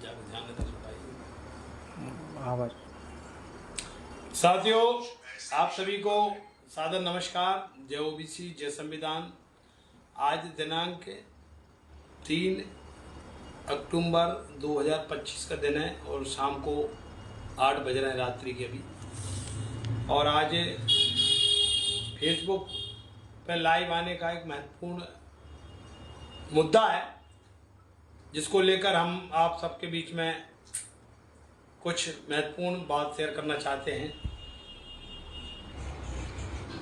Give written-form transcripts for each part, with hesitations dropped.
जाकर ध्यान नहीं दे पाई। आभार। साथियों, आप सभी को सादर नमस्कार। जय ओबीसी, जय संविधान। आज दिनांक 3 अक्टूबर 2025 का दिन है और शाम को 8 बज रहे हैं रात्रि के अभी। और आज फेसबुक पर लाइव आने का एक महत्वपूर्ण मुद्दा है, जिसको लेकर हम आप सबके बीच में कुछ महत्वपूर्ण बात शेयर करना चाहते हैं।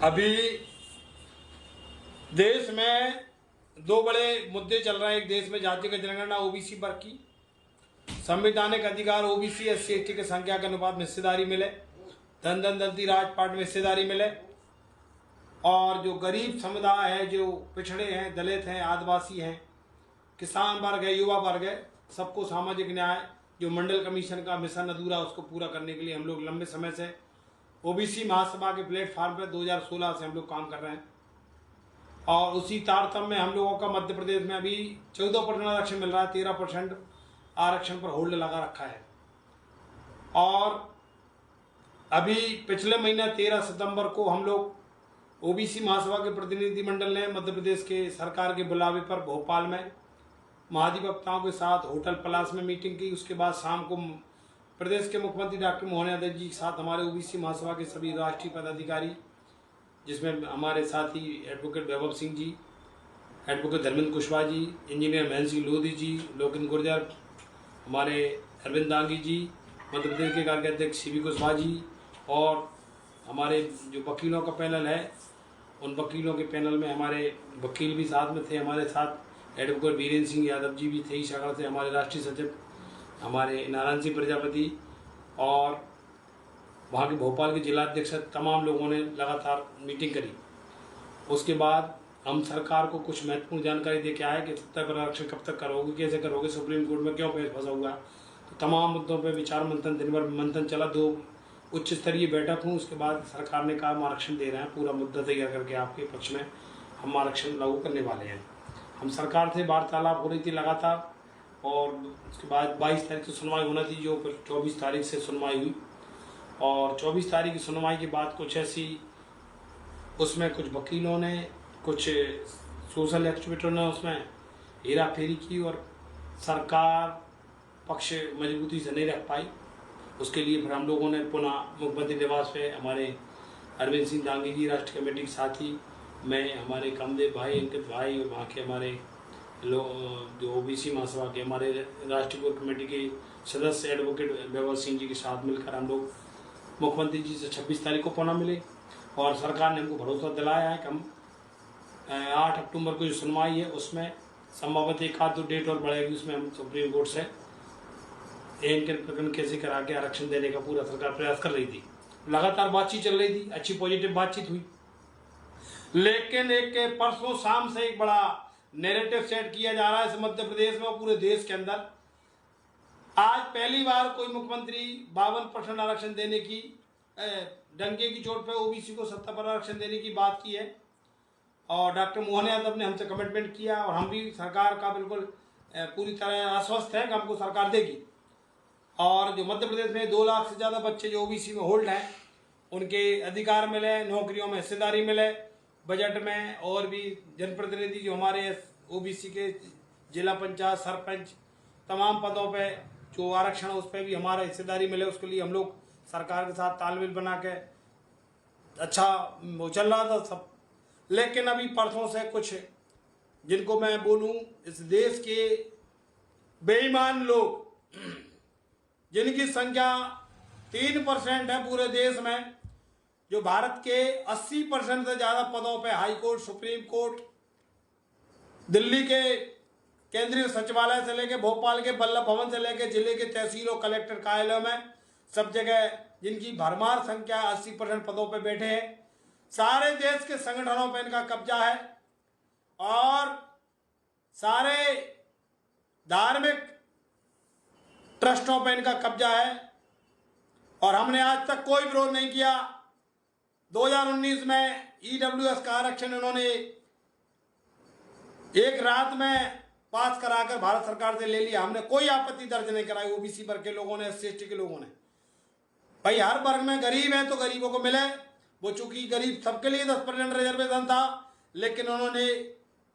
अभी देश में दो बड़े मुद्दे चल रहे हैं। एक देश में जातिगत जनगणना ओबीसी वर्ग की, संवैधानिक अधिकार ओबीसी एससी एसटी के संख्या के अनुपात में हिस्सेदारी मिले, धन धन दलती राजपाट में हिस्सेदारी मिले, और जो गरीब समुदाय है, जो पिछड़े हैं, दलित हैं, आदिवासी हैं, किसान वर्ग है, युवा वर्ग है, सबको सामाजिक न्याय जो मंडल कमीशन का मिशन अधूरा उसको पूरा करने के लिए हम लोग लंबे समय से ओबीसी महासभा के प्लेटफॉर्म पर 2016 से हम लोग काम कर रहे हैं। और उसी तारतम्य में हम लोगों का मध्य प्रदेश में अभी 14% आरक्षण मिल रहा है, 13% आरक्षण पर होल्ड लगा रखा है। और अभी पिछले महीना 13 सितंबर को हम लोग ओबीसी महासभा के प्रतिनिधिमंडल ने मध्य प्रदेश के सरकार के बुलावे पर भोपाल में महाधिवक्ताओं के साथ होटल पलास में मीटिंग की। उसके बाद शाम को प्रदेश के मुख्यमंत्री डॉक्टर मोहन यादव जी के साथ हमारे ओबीसी महासभा के सभी राष्ट्रीय पदाधिकारी, जिसमें हमारे साथी एडवोकेट वैभव सिंह जी, एडवोकेट धर्मेंद्र कुशवाहा जी, इंजीनियर महेंद्र सिंह लोधी जी, लोकेंद्र गुर्जर, हमारे अरविंद दांगी जी, मध्य प्रदेश के कार्याध्यक्ष सीबी कुशवाहा जी, और हमारे जो वकीलों का पैनल है, उन वकीलों के पैनल में हमारे वकील भी साथ में थे। हमारे साथ एडवोकेट वीरेंद्र सिंह यादव जी भी थे, इस शाखा से हमारे राष्ट्रीय सचिव हमारे नारायण सिंह प्रजापति, और वहाँ के भोपाल के जिलाध्यक्ष, तमाम लोगों ने लगातार मीटिंग करी। उसके बाद हम सरकार को कुछ महत्वपूर्ण जानकारी दे के आए कि 70% आरक्षण कब तक करोगे, कैसे करोगे, सुप्रीम कोर्ट में क्यों केस फंसा हुआ। तो तमाम मुद्दों पर विचार मंथन, दिन भर मंथन चला, 2 उच्च स्तरीय बैठक हुई। उसके बाद सरकार ने कहा हम आरक्षण दे रहे हैं, पूरा मुद्दा तैयार करके आपके पक्ष में हम आरक्षण लागू करने वाले हैं। हम सरकार से वार्तालाप हो रही थी लगातार, और उसके बाद 22 तारीख से सुनवाई होना थी, जो 24 तारीख से सुनवाई हुई। और 24 तारीख की सुनवाई के बाद कुछ ऐसी, उसमें कुछ वकीलों ने, कुछ सोशल एक्टिविस्टों ने उसमें हेरा फेरी की और सरकार पक्ष मजबूती से नहीं रख पाई। उसके लिए फिर हम लोगों ने पुनः मुख्यमंत्री निवास पे हमारे अरविंद सिंह दांगी जी, राष्ट्रीय कमेटी के साथी, मैं, हमारे कामदेव भाई, अंकित भाई, और वहाँ के हमारे जो ओबीसी महासभा के हमारे राष्ट्रीय कोर कमेटी के सदस्य एडवोकेट वैभव सिंह जी के साथ मिलकर हम लोग मुख्यमंत्री जी से 26 तारीख को पुनः मिले। और सरकार ने हमको भरोसा दिलाया है कि हम 8 अक्टूबर को जो सुनवाई है उसमें संभवत 1-2 डेट और बढ़ेगी, उसमें हम सुप्रीम कोर्ट से इनके प्रकरण कैसे करा के आरक्षण देने का पूरा सरकार प्रयास कर रही थी। लगातार बातचीत चल रही थी, अच्छी पॉजिटिव बातचीत हुई। लेकिन एक परसों शाम से एक बड़ा नैरेटिव सेट किया जा रहा है इस मध्य प्रदेश में और पूरे देश के अंदर। आज पहली बार कोई मुख्यमंत्री 52% आरक्षण देने की, डंके की चोट पे ओबीसी को 70% आरक्षण देने की बात की है। और डॉक्टर मोहन यादव ने हमसे कमिटमेंट किया, और हम भी सरकार का बिल्कुल पूरी तरह आश्वस्त है कि हमको सरकार देगी। और जो मध्य प्रदेश में 2 लाख से ज़्यादा बच्चे जो ओबीसी में होल्ड हैं, उनके अधिकार मिले, नौकरियों में हिस्सेदारी मिले, बजट में और भी जनप्रतिनिधि जो हमारे ओबीसी के जिला पंचायत, सरपंच, तमाम पदों पे जो आरक्षण है उस पर भी हमारा हिस्सेदारी मिले। उसके लिए हम लोग सरकार के साथ तालमेल बना के अच्छा वो चल रहा था सब। लेकिन अभी परसों से कुछ, जिनको मैं बोलूं, इस देश के बेईमान लोग, जिनकी संख्या 3% है पूरे देश में, जो भारत के 80% से ज्यादा पदों पे, high court, supreme court, Delhi के केंद्रीय सचिवालय से लेके भोपाल के वल्लभ भवन से लेके जिले के तहसील और कलेक्टर कार्यालयों में सब जगह जिनकी भरमार संख्या 80% पदों पे बैठे हैं, सारे देश के संगठनों पे इनका कब्जा है और सारे धार्मिक ट्रस्टों पे इनका कब्जा है। और हमने आज तक कोई विरोध नहीं किया। 2019 में ईडब्ल्यूएस का आरक्षण इन्होंने एक रात में पास कराकर भारत सरकार से ले लिया, हमने कोई आपत्ति दर्ज नहीं कराई। ओबीसी वर्ग के लोगों ने, SC ST के लोगों ने। भाई हर वर्ग में गरीब है तो गरीबों को मिले। वो चूंकि गरीब सबके लिए 10% रिजर्वेशन था, लेकिन उन्होंने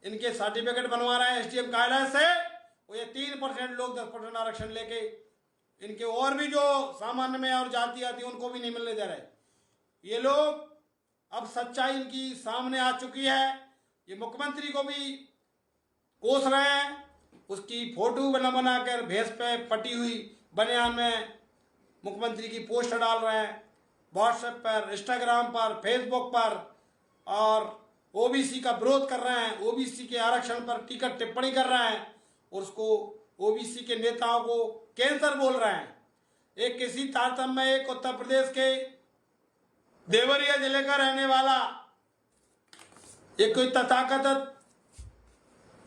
इनके सर्टिफिकेट बनवा रहे हैं SDM कायदा से, वो ये 3% लोग 10% आरक्षण लेके इनके और भी जो सामान्य में और जाति आती उनको भी नहीं मिलने दे रहे। ये लोग अब सच्चाई इनकी सामने आ चुकी है। ये मुख्यमंत्री को भी कोस रहे हैं, उसकी फोटो बना कर भैंस पे पटी हुई बनियान में मुख्यमंत्री की पोस्ट डाल रहे हैं व्हाट्सएप पर, इंस्टाग्राम पर, फेसबुक पर, और ओबीसी का विरोध कर रहे हैं, ओबीसी के आरक्षण पर टिकट टिप्पणी कर रहे हैं और उसको ओबीसी के नेताओं को कैंसर बोल रहे हैं। एक किसी तारतम्य में एक उत्तर प्रदेश के देवरिया जिले का रहने वाला एक कोई तथाकथित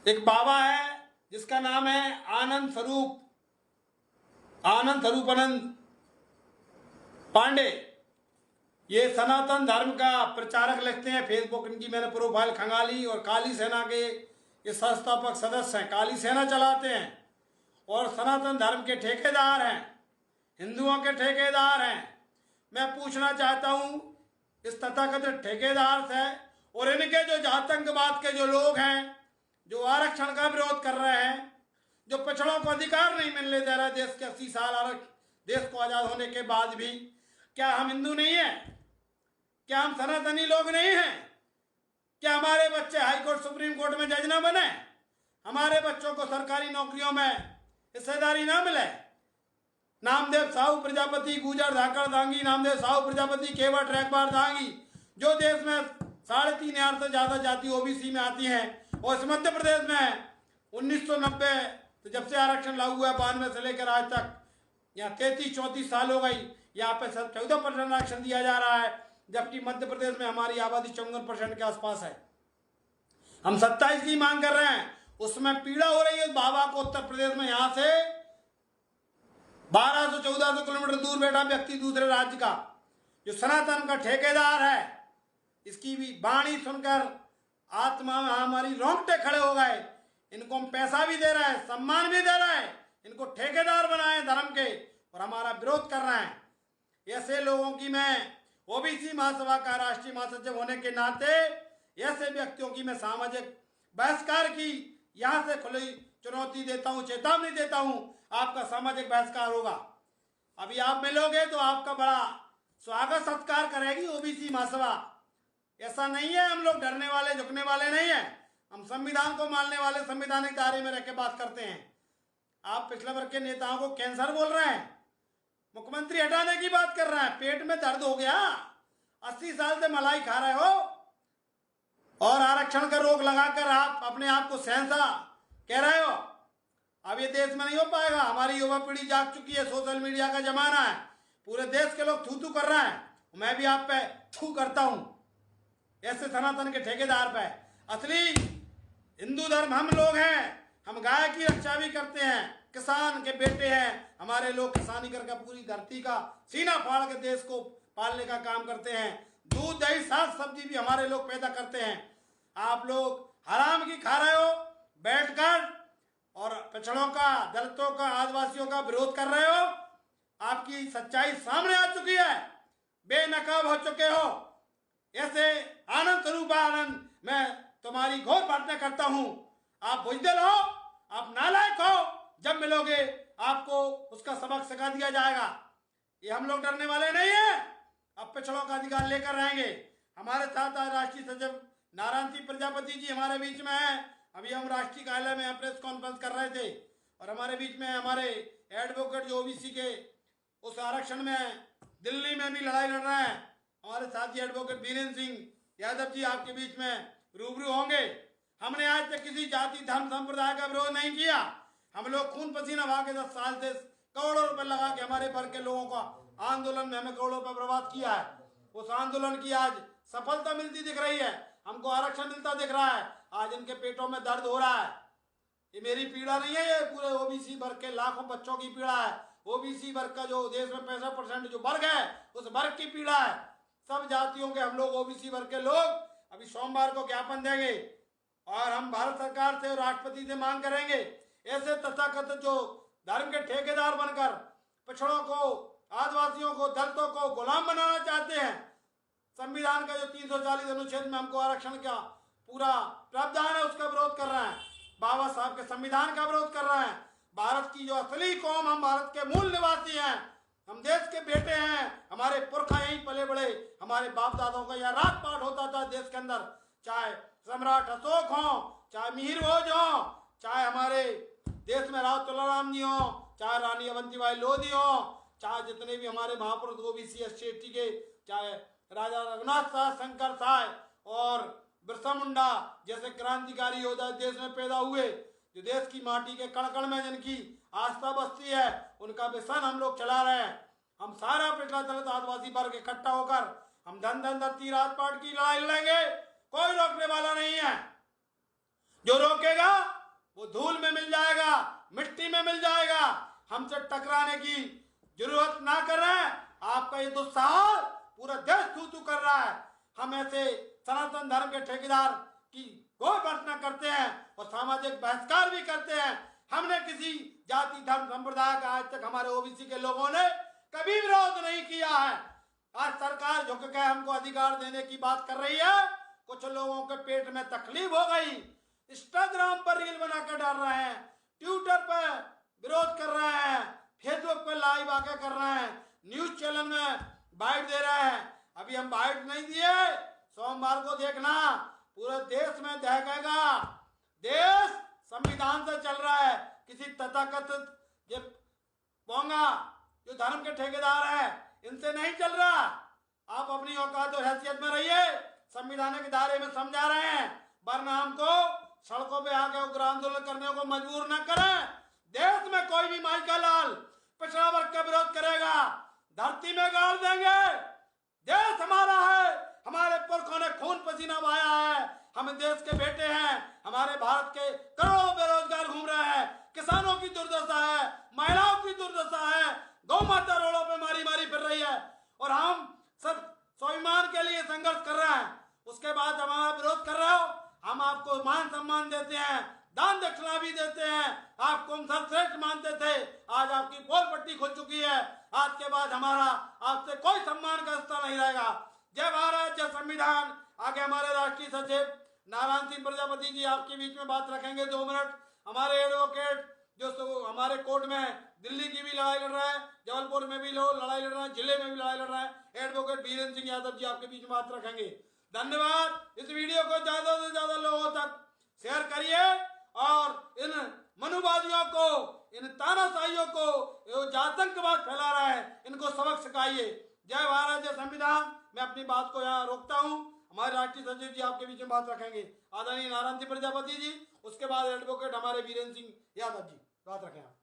एक बाबा है जिसका नाम है आनंद स्वरूपानंद पांडे। ये सनातन धर्म का प्रचारक लिखते हैं, फेसबुक इनकी मैंने प्रोफाइल खंगाली, और काली सेना के ये संस्थापक सदस्य हैं, काली सेना चलाते हैं और सनातन धर्म के ठेकेदार हैं, हिंदुओं के ठेकेदार हैं। मैं पूछना चाहता हूं इस तथाकथित ठेकेदार से और इनके जो आतंकवाद के जो लोग हैं, जो आरक्षण का विरोध कर रहे हैं, जो पिछड़ों को अधिकार नहीं मिलने दे रहे देश के 80 साल देश को आजाद होने के बाद भी, क्या हम हिंदू नहीं हैं? क्या हम सनातनी लोग नहीं हैं? क्या हमारे बच्चे हाईकोर्ट सुप्रीम कोर्ट में जज ना बने? हमारे बच्चों को सरकारी नौकरियों में हिस्सेदारी ना मिले? नामदेव साहू प्रजापति, गुजर धाकड़ दांगी, नामदेव साहू प्रजापति, केवट रैकबार दांगी, जो देश में 3.5 से ज्यादा जाति ओबीसी में आती हैं, और इस मध्य प्रदेश में 1990 तो जब से आरक्षण लागू हुआ 92 से लेकर आज तक यहाँ 33-34 साल हो गई, यहाँ पे 14% आरक्षण दिया जा रहा है, जबकि मध्य प्रदेश में हमारी आबादी 54% के आसपास है। हम 27 की मांग कर रहे हैं, उसमें पीड़ा हो रही है उस बाबा को। उत्तर प्रदेश में यहाँ से 1200-1400 किलोमीटर दूर बैठा व्यक्ति दूसरे राज्य का, जो सनातन का ठेकेदार है, इसकी भी वाणी सुनकर आत्मा में हमारी रोंगटे खड़े हो गए। इनको हम पैसा भी दे रहे हैं, सम्मान भी दे रहे हैं, इनको ठेकेदार बनाए धर्म के, और हमारा विरोध कर रहे हैं। ऐसे लोगों की मैं ओबीसी महासभा का राष्ट्रीय महासचिव होने के नाते ऐसे व्यक्तियों की मैं सामाजिक बहिष्कार की यहां से खुली चुनौती देता हूं, चेतावनी देता हूं, आपका सामाजिक बहिष्कार होगा। अभी आप मिलोगे तो आपका बड़ा स्वागत सत्कार करेगी ओबीसी महासभा। ऐसा नहीं है, हम लोग डरने वाले झुकने वाले नहीं है, हम संविधान को मानने वाले, संवैधानिक दायरे में रह के बात करते हैं। आप पिछले वर्ग के नेताओं को कैंसर बोल रहे हैं, मुख्यमंत्री हटाने की बात कर रहे हैं। पेट में दर्द हो गया, 80 साल से मलाई खा रहे हो और आरक्षण का रोक लगाकर आप अपने आप को शहंशाह कह रहे हो। अब ये देश में नहीं हो पाएगा। हमारी युवा पीढ़ी जाग चुकी है, सोशल मीडिया का जमाना है, पूरे देश के लोग थू थू कर रहे हैं, मैं भी आप पे थू करता हूं, ऐसे सनातन के ठेकेदार पे। असली हिंदू धर्म हम लोग हैं, हम गाय की रक्षा भी करते हैं, किसान के बेटे हैं हमारे लोग, किसानी करके पूरी धरती का सीना फाड़ के देश को पालने का काम करते हैं। दूध दही साग सब्जी भी हमारे लोग पैदा करते हैं। आप लोग हराम की खा रहे हो बैठकर और पिछड़ों का, दलितों का, आदिवासियों का विरोध कर रहे हो। आपकी सच्चाई सामने आ चुकी है, बेनकाब हो चुके हो। ऐसे आनंद स्वरूपानंद मैं तुम्हारी घोर प्रार्थना करता हूं, आप बुजदिल हो, आप नालायक हो, जब मिलोगे आपको उसका सबक सिखा दिया जाएगा। ये हम लोग डरने वाले नहीं है, अब पिछड़ों का अधिकार लेकर रहेंगे। हमारे साथ आज राष्ट्रीय सचिव नारायण सिंह प्रजापति जी हमारे बीच में है। अभी हम राष्ट्रीय कार्यालय में प्रेस कॉन्फ्रेंस कर रहे थे और हमारे बीच में हमारे एडवोकेट जो ओबीसी के उस आरक्षण में दिल्ली में भी लड़ाई लड़ रहे हैं, हमारे साथी एडवोकेट वीरेंद्र सिंह यादव जी आपके बीच में रूबरू होंगे। हमने आज तक किसी जाति धर्म संप्रदाय का विरोध नहीं किया। हम लोग खून पसीना बहा के 10 साल से करोड़ों रुपए लगा के हमारे वर्ग के लोगों का आंदोलन में हमें करोड़ों रुपए बर्बाद किया है। उस आंदोलन की आज सफलता मिलती दिख रही है, हमको आरक्षण मिलता दिख रहा है। आज इनके पेटों में दर्द हो रहा है। ये मेरी पीड़ा नहीं है, ये पूरे ओबीसी वर्ग के लाखों बच्चों की पीड़ा है। ओबीसी वर्ग का जो देश में 65% जो वर्ग है उस वर्ग की पीड़ा है। सब जातियों के हम लोग ओबीसी वर्ग के लोग अभी सोमवार को ज्ञापन देंगे और हम भारत सरकार से और राष्ट्रपति से मांग करेंगे, ऐसे तथाकथित जो धर्म के ठेकेदार बनकर पिछड़ों को, आदिवासियों को, दलितों को गुलाम बनाना चाहते हैं, संविधान का जो 340 अनुच्छेद में हमको आरक्षण का पूरा प्रावधान है उसका विरोध कर रहे हैं, बाबा साहब के संविधान का विरोध कर रहे हैं। भारत की जो असली कौम, हम भारत के मूल निवासी हैं, हम देश के बेटे हैं, हमारे पुरखा यहीं पले बड़े, हमारे बाप दादाओं का यहाँ रात पाठ होता था देश के अंदर, चाहे सम्राट अशोक हो, चाहे मिहिर भोज हो, चाहे हमारे देश में राव तुलाराम जी हो, चाहे रानी अवंतीबाई लोधी हो, चाहे जितने भी हमारे महापुरुष ओबीसी एससी एसटी के, चाहे राजा रघुनाथ शाह, शंकर साय और बिरसा मुंडा जैसे क्रांतिकारी योद्धा देश में पैदा हुए, जो देश की माटी के कण कण में जिनकी आस्था बसती है, उनका मिशन हम लोग चला रहे हैं। हम सारा पिछड़ा दलित आदिवासी वर्ग इकट्ठा होकर हम धन धन धरती राजपाट की लड़ाई लड़ेंगे, कोई रोकने वाला नहीं है। जो रोकेगा वो धूल में मिल जाएगा, मिट्टी में मिल जाएगा। हमसे टकराने की जरूरत ना कर रहे हैं। आपका ये दुस्साहस पूरा देश थू थू कर रहा है। हम ऐसे सनातन धर्म के ठेकेदार की कोई वर्तना करते हैं और सामाजिक बहिष्कार भी करते हैं। हमने किसी जाति, धर्म, संप्रदाय का आज तक हमारे ओबीसी के लोगों ने कभी विरोध नहीं किया है। आज सरकार झुक के हमको अधिकार देने की बात कर रही है। कुछ लोगों के पेट में तकलीफ हो गई, इंस्टाग्राम पर रील बनाकर डाल रहे हैं, ट्विटर पर विरोध कर रहे हैं, फेसबुक पर लाइव आके कर रहे हैं, न्यूज चैनल में बाइट दे रहे हैं। अभी हम बाइट नहीं दिए, सोमवार को देखना पूरे देश में दहकेगा। देश संविधान से चल रहा है, किसी तथाकथित ये पोंगा जो धर्म के ठेकेदार है इनसे नहीं चल रहा। आप अपनी औकात और हैसियत में रहिए, संविधान के दायरे में समझा रहे हैं, वरना हमको सड़कों पे आके उग्र आंदोलन करने को मजबूर न करें। देश में कोई भी माई का लाल पिछड़ा वर्ग का विरोध करेगा, धरती में गाड़ देंगे। देश हमारा है, हमारे पुरखों ने खून पसीना बहाया है, हम देश के बेटे हैं। हमारे भारत के करोड़ों बेरोजगार घूम रहे हैं, किसानों की दुर्दशा है, महिलाओं की दुर्दशा है, गौ माता रोडों पे मारी मारी फिर रही है और हम सब स्वाभिमान के लिए संघर्ष कर रहे हैं। उसके बाद हमारा विरोध कर रहे हो, हम आपको मान सम्मान देते हैं, दान दक्षिणा भी देते हैं, आपको हम सर्वश्रेष्ठ मानते थे। आज आपकी पोल पट्टी खुल चुकी है, आज के बाद हमारा आपसे कोई सम्मान का रिश्ता नहीं रहेगा। जय भारत, जय संविधान। आगे हमारे राष्ट्रीय सचिव नारायण सिंह प्रजापति जी आपके बीच में बात रखेंगे 2 मिनट। हमारे एडवोकेट जो हमारे कोर्ट में दिल्ली की भी लड़ाई लड़ रहा है, जबलपुर में भी लोग लड़ाई लड़ रहे हैं, जिले में भी लड़ाई लड़ रहा है, एडवोकेट वीरेंद्र सिंह यादव जी आपके बीच में बात रखेंगे। धन्यवाद। इस वीडियो को ज्यादा से ज्यादा लोगों तक शेयर करिए और इन मनुवादियों को, इन तानाशाहियों को, जो आतंकवाद फैला रहा है, इनको सबक सिखाइए। जय भारत, जय संविधान। मैं अपनी बात को यहाँ रोकता हूँ। हमारे राष्ट्रीय सचिव जी आपके बीच में बात रखेंगे, आदरणीय नारायण सिंह प्रजापति जी। उसके बाद एडवोकेट हमारे वीरेंद्र सिंह यादव जी बात रखें।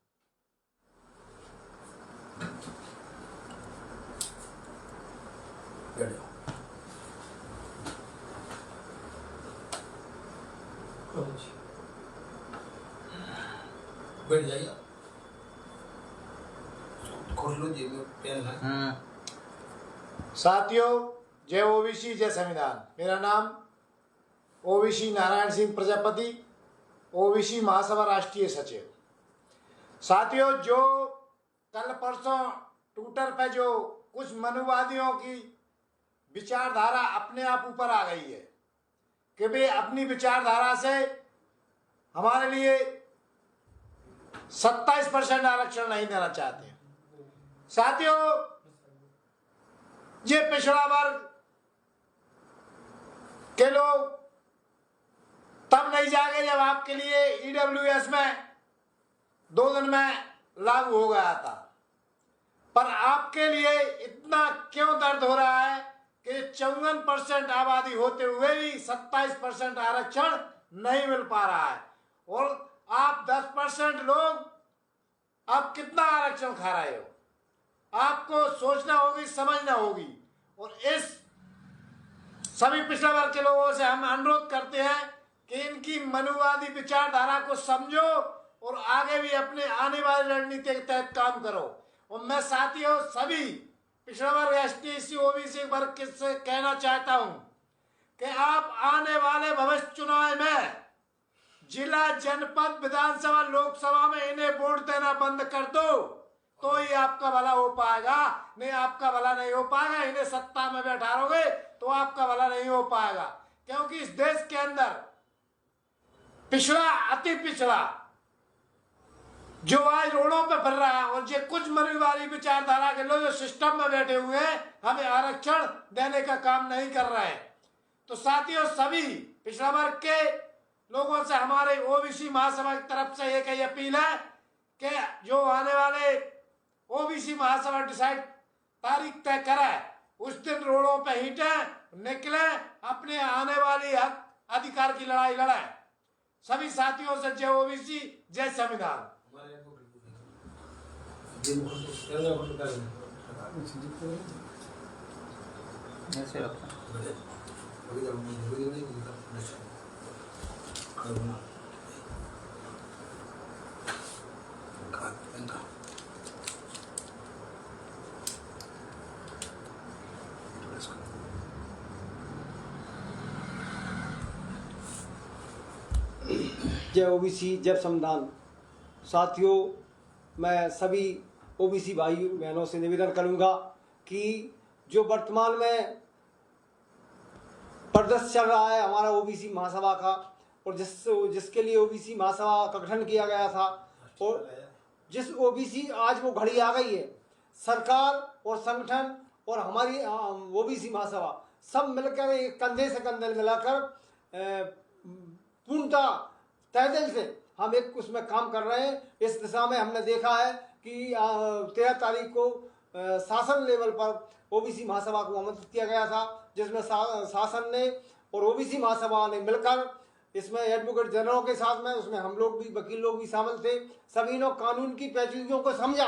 बैठ जाइए, खोल लो जी में पेन है। साथियों, जय ओबीसी, जय संविधान। मेरा नाम ओबीसी नारायण सिंह प्रजापति, ओबीसी महासभा राष्ट्रीय सचिव। साथियों, जो कल परसों ट्विटर पे जो कुछ मनुवादियों की विचारधारा अपने आप ऊपर आ गई है कि वे अपनी विचारधारा से हमारे लिए 27% आरक्षण नहीं देना चाहते। साथियों, ये पिछड़ा वर्ग के लोग तब नहीं जागे जब आपके लिए ईडब्ल्यूएस में 2 दिन में लागू हो गया था, पर आपके लिए इतना क्यों दर्द हो रहा है कि 54% आबादी होते हुए भी 27% आरक्षण नहीं मिल पा रहा है और आप 10% लोग आप कितना आरक्षण खा रहे हो। आपको सोचना होगी, समझना होगी। और इस सभी पिछड़ा वर्ग के लोगों से हम अनुरोध करते हैं कि इनकी मनुवादी विचारधारा को समझो और आगे भी अपने आने वाली रणनीति के तहत काम करो। और मैं साथियों सभी पिछड़ा वर्ग, एसटी, एससी, ओबीसी वर्ग से कहना चाहता हूं कि आप आने वाले भविष्य चुनाव में जिला, जनपद, विधानसभा, लोकसभा में इन्हें वोट देना बंद कर दो तो ही आपका भला हो पाएगा, नहीं आपका भला नहीं हो पाएगा। इन्हें सत्ता में बैठाओगे तो आपका भला नहीं हो पाएगा, क्योंकि इस देश के अंदर पिछड़ा, अति पिछड़ा जो आज रोडों पे फिर रहा है, और जो कुछ मरीवारी विचारधारा के लोग जो सिस्टम में बैठे हुए हैं, हमें आरक्षण देने का काम नहीं कर रहे हैं। तो साथियों, सभी पिछड़ा वर्ग के लोगों से हमारे ओबीसी महासभा की तरफ से एक ही अपील है कि जो आने वाले ओबीसी महासभा डिसाइड तारीख तय करे, उस दिन रोडों पे हिटे, निकले, अपने आने वाली हक अधिकार की लड़ाई लड़े। सभी साथियों से जय ओबीसी, जय संविधान। ऐसे रखना। जय ओबीसी, जय संविधान। साथियों, मैं सभी ओबीसी भाई बहनों से निवेदन करूंगा कि जो वर्तमान में प्रदर्शन चल रहा है हमारा ओबीसी महासभा का, और जिसके लिए ओबीसी महासभा का गठन किया गया था, और जिस ओबीसी आज वो घड़ी आ गई है, सरकार और संगठन और हमारी ओबीसी महासभा सब मिलकर एक कंधे से कंधे मिलाकर पूर्णतः तय दिल से हम एक उसमें काम कर रहे हैं। इस दिशा में हमने देखा है कि 13 तारीख को शासन लेवल पर ओबीसी महासभा को आमंत्रित किया गया था, जिसमें शासन ने और ओबीसी महासभा ने मिलकर इसमें एडवोकेट जनरलों के साथ में, उसमें हम लोग भी, वकील लोग भी शामिल थे, सभी ने कानून की पेचीदगियों को समझा।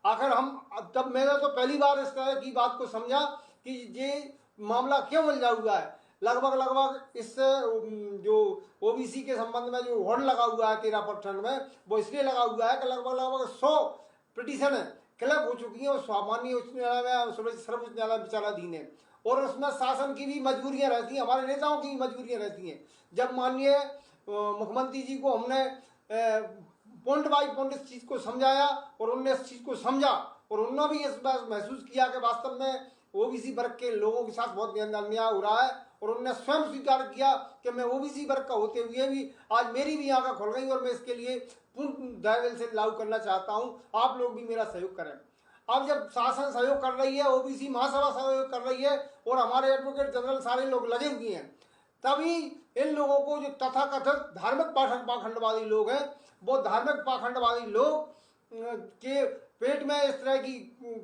आखिर हम तब मैंने तो पहली बार इस तरह की बात को समझा कि ये मामला क्यों उलझा हुआ है। लगभग इस जो ओबीसी के संबंध में जो होड़ लगा हुआ है 13% में, वो इसलिए लगा हुआ है कि लगभग 100 पिटीशन क्लब हो चुकी है और सामान्य उच्च न्यायालय में, सर्वोच्च न्यायालय में विचाराधीन है, और उसमें शासन की भी मजबूरियां रहती हैं, हमारे नेताओं की भी मजबूरियां रहती हैं। जब माननीय मुख्यमंत्री जी को हमने पॉइंट बाई पॉइंट इस चीज़ को समझाया और उनने इस चीज़ को समझा, और उन्होंने भी इस बात महसूस किया कि वास्तव में ओबीसी वर्ग के लोगों के साथ बहुत अन्याय हो रहा है, और उन्होंने स्वयं स्वीकार किया कि मैं ओबीसी वर्ग का होते हुए भी आज मेरी भी आंखें खुल गई और मैं इसके लिए पूर्ण दायरे से लागू करना चाहता हूं। आप लोग भी मेरा सहयोग करें। अब जब शासन सहयोग कर रही है, ओबीसी महासभा सहयोग कर रही है, और हमारे एडवोकेट जनरल सारे लोग लगे हुए हैं, तभी इन लोगों को जो तथाकथित धार्मिक पाखंडवादी लोग हैं, वो धार्मिक पाखंडवादी लोग के पेट में इस तरह की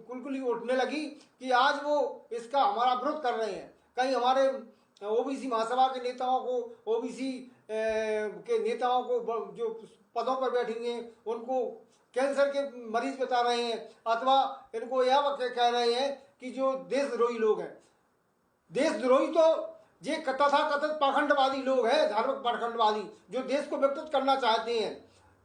कुलकुली उठने लगी कि आज वो इसका हमारा विरोध कर रहे हैं। कहीं हमारे ओबीसी महासभा के नेताओं को, ओबीसी के नेताओं को जो पदों पर बैठे हुए हैं उनको कैंसर के मरीज बता रहे हैं, अथवा इनको यह कह रहे हैं कि जो देशद्रोही लोग हैं। देशद्रोही तो ये तथाकथित पाखंडवादी लोग हैं, धार्मिक पाखंडवादी, जो देश को विकृत करना चाहते हैं,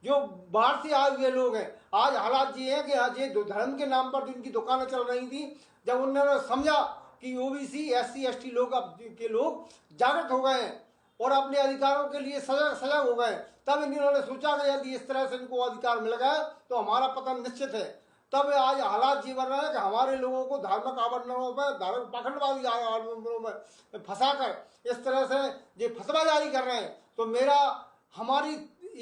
जो बाहर से आए हुए लोग हैं। आज हालात ये है कि आज ये धर्म के नाम पर जिनकी दुकानें चल रही थी, जब उन्होंने समझा कि ओबीसी SC ST लोग के लोग जागृत हो गए हैं और अपने अधिकारों के लिए सजग हो गए, तब इन्होंने सोचा कि यदि इस तरह से इनको अधिकार मिल गया तो हमारा पतन निश्चित है। तब आज हालात ये बन रहे हैं कि हमारे लोगों को धार्मिक आवरणों में, धार्मिक पाखंडवादी आवरणों में फंसाकर इस तरह से ये फतवा जारी कर रहे हैं। तो मेरा, हमारी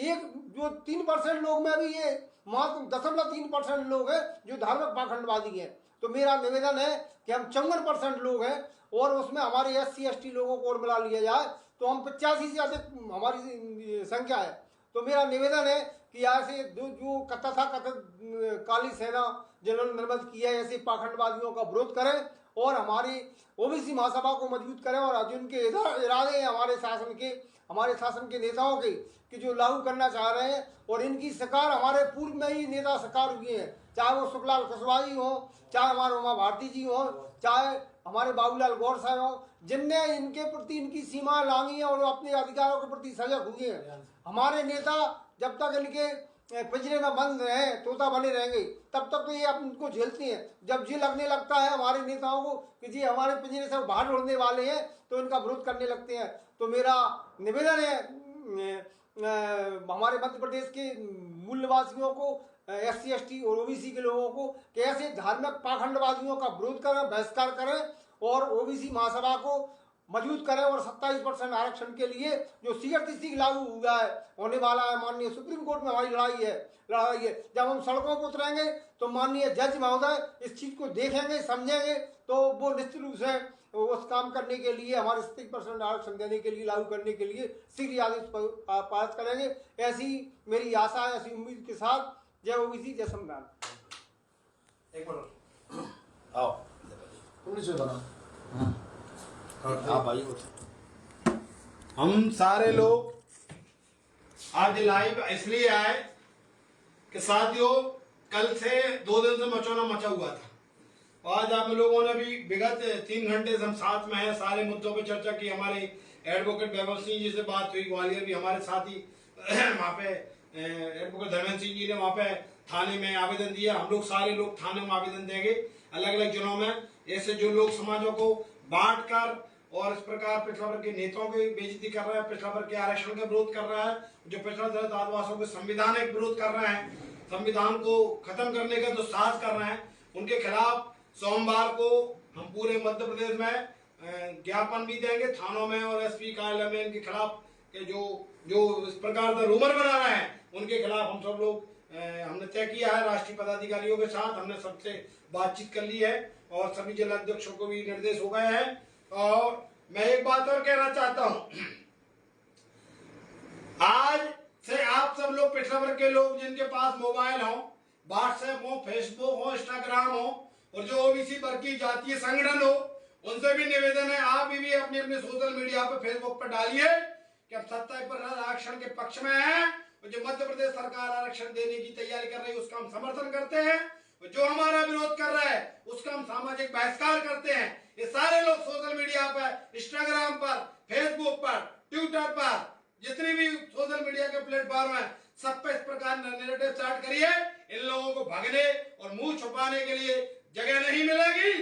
एक जो 3% लोग में भी ये मात्र 0.3% लोग हैं जो धार्मिक पाखंडवादी हैं। तो मेरा निवेदन है कि हम 54% लोग हैं और उसमें हमारे SC ST लोगों को और मिला लिया जाए तो हम 85 से अधिक हमारी संख्या है। तो मेरा निवेदन है कि ऐसे जो कथित काली सेना जिन्होंने निर्मित किया है, ऐसे पाखंडवादियों का विरोध करें और हमारी ओबीसी महासभा को मजबूत करें, और जिनके इरादे हैं हमारे शासन के नेताओं के कि जो लागू करना चाह रहे हैं, और इनकी शिकार हमारे पूर्व में ही नेता शिकार हुए हैं, चाहे वो सुखलाल कुशवाहा जी हों, चाहे हमारे उमा भारती जी हों, चाहे हमारे बाबूलाल गौर साहब हों, जिनने इनके प्रति इनकी सीमा लांगी है और अपने अधिकारों के प्रति सजग हुए हैं। हमारे नेता जब तक इनके पिंजरे में बंद रहे, तोता बने रहेंगे, तब तक तो ये उनको झेलते हैं। जब जी लगने लगता है हमारे नेताओं को कि जी हमारे पिंजरे से बाहर उड़ने वाले हैं, तो इनका विरोध करने लगते हैं। तो मेरा निवेदन है हमारे मध्य प्रदेश के मूल निवासियों को, SC ST और OBC के लोगों को, कि ऐसे धार्मिक पाखंडवादियों का विरोध करें, बहिष्कार करें और OBC महासभा को मजबूत करें और 27% आरक्षण के लिए जो CRTC लागू हुआ है, होने वाला है, माननीय सुप्रीम कोर्ट में हमारी लड़ाई है। जब हम सड़कों पर उतरेंगे तो माननीय जज महोदय इस चीज को देखेंगे, समझेंगे, तो वो निश्चित रूप से उस काम करने के लिए, हमारे 27% आरक्षण देने के लिए, लागू करने के लिए शीघ्र आदेश पास करेंगे। ऐसी मेरी आशा है, ऐसी उम्मीद के साथ जय OBC जय संविधान। एक मिनट आओ, आप आइए। हम सारे लोग आज लाइव इसलिए आए कि साथियों कल से 2 दिन से मचौना मचा हुआ था। आज आप लोगों ने भी विगत 3 घंटे से हम साथ में हैं, सारे मुद्दों पे चर्चा की। हमारे एडवोकेट वैभव सिंह जी से बात हुई, ग्वालियर भी हमारे साथ ही वहाँ पे एडवोकेट धर्मेंद्र सिंह जी ने वहाँ पे थाने में आवेदन दिया। हम लोग सारे लोग थाने में आवेदन देंगे अलग अलग जिलों में। ऐसे जो लोग समाजों को बांट कर और इस प्रकार पिछड़ा वर्ग के नेताओं की बेइज्जती कर रहा है, पिछड़ा वर्ग के आरक्षण का विरोध कर रहा है, जो पिछड़ा दलित आदिवासियों के संविधानिक विरोध कर रहे हैं, संविधान को खत्म करने का जो साहस कर रहे हैं, उनके खिलाफ सोमवार को हम पूरे मध्य प्रदेश में ज्ञापन भी देंगे थानों में और SP कार्यालय में। इनके खिलाफ के जो इस प्रकार का रूमर बना रहे हैं, उनके खिलाफ हम सब लोग हमने तय किया है राष्ट्रीय पदाधिकारियों के साथ, हमने सबसे बातचीत कर ली है और सभी जिला अध्यक्षों को भी निर्देश हो गए हैं। और मैं एक बात और कहना चाहता हूं, आज से आप सब लोग पिछड़ा वर्ग के लोग जिनके पास मोबाइल हो, व्हाट्सएप हो, फेसबुक हो, इंस्टाग्राम हो और जो OBC वर्ग की जातीय संगठन हो, उनसे भी निवेदन है आप भी अपने अपने सोशल मीडिया पर, फेसबुक पर डालिए कि अब 27% आरक्षण के पक्ष में है और जो मध्य प्रदेश सरकार आरक्षण देने की तैयारी कर रही है उसका हम समर्थन करते हैं, और जो हमारा विरोध कर रहा है उसका हम सामाजिक बहिष्कार करते हैं। ये सारे लोग सोशल मीडिया पर, इंस्टाग्राम पर, फेसबुक पर, ट्विटर पर, जितनी भी सोशल मीडिया के प्लेटफॉर्म है, सब पे इस प्रकार नैरेटिव स्टार्ट करिए। इन लोगों को भागने और मुंह छुपाने के लिए जगह नहीं मिलेगी।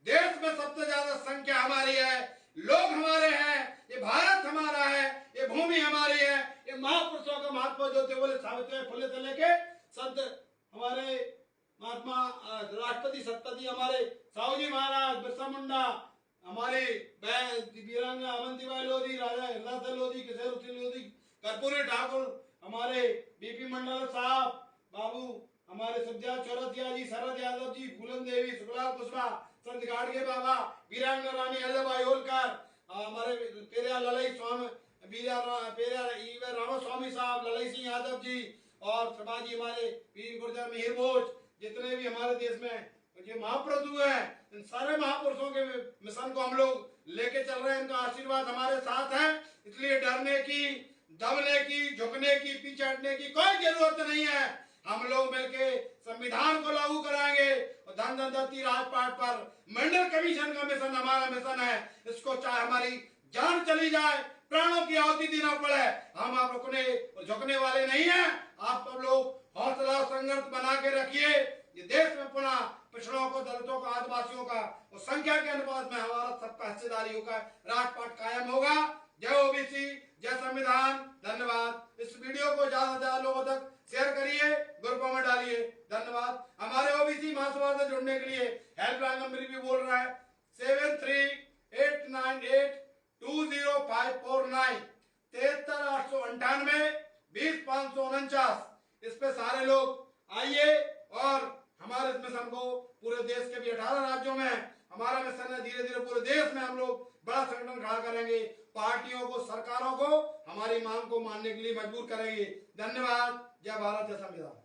देश में सबसे ज्यादा संख्या हमारी है, लोग हमारे हैं, ये भारत हमारा है, ये भूमि हमारी है, ये महापुरुषों का महत्व जो थे बोले सावित्रीबाई फुले से लेके संत हमारे महात्मा राष्ट्रपति सत्ताजी, हमारे साहू जी महाराज, बिरसा मुंडा, हमारे वीरांगना अवंतीबाई लोधी, राजा हृदय लोधी, किशोर लोधी, कर्पूरी ठाकुर, हमारे BP मंडल साहब, बाबू हमारे सज्जा चौरसिया जी, शरद यादव जी, फूलन देवी, शुक्ला कुशवा, संत गाड़गे बाबा, वीरांगना रानी अहिल्याबाई होलकर, हमारे पेरिया ललई स्वामी, पेरिया रामास्वामी साहब, ललई सिंह यादव जी और समाजी हमारे वीर गुर्जर मिहिर भोज, जितने भी हमारे देश में जो महापुरुष हुए हैं, इन सारे महापुरुषों के मिशन को हम लोग लेके चल रहे हैं। इनका आशीर्वाद हमारे साथ है, इसलिए डरने की, दबने की, झुकने की, पीछे हटने की कोई जरूरत नहीं है। हम लोग मिलके संविधान को लागू कराएंगे और धन दंती राजपाट पर मंडल कमीशन का मिशन हमारा मिशन है। इसको चाहे हमारी जान चली जाए, प्राणों की आहुति देना पड़े, हम आप रुकने और झुकने वाले नहीं हैं। आप सब लोग हौसला और संघर्ष बना के रखिए। ये देश में पुनः पिछड़ों को, दलितों को, आदिवासियों का और संख्या के अनुपात में हमारा सबका हिस्सेदारी होगा, राजपाट कायम होगा। जय OBC, जय संविधान। धन्यवाद। इस वीडियो को ज्यादा से ज्यादा लोगों तक शेयर करिए, ग्रुपों में डालिए। धन्यवाद। हमारे OBC महासभा से जुड़ने के लिए हेल्पलाइन नंबर भी बोल रहा है 7389820549 73898 20549। इस पे सारे लोग आइए और हमारे इस मिशन को पूरे देश के भी 18 राज्यों में हमारा मिशन है। धीरे धीरे पूरे देश में हम लोग बड़ा संगठन खड़ा करेंगे, पार्टियों को, सरकारों को हमारी मांग को मानने के लिए मजबूर करेंगे। धन्यवाद। जय भारत, जय संविधान।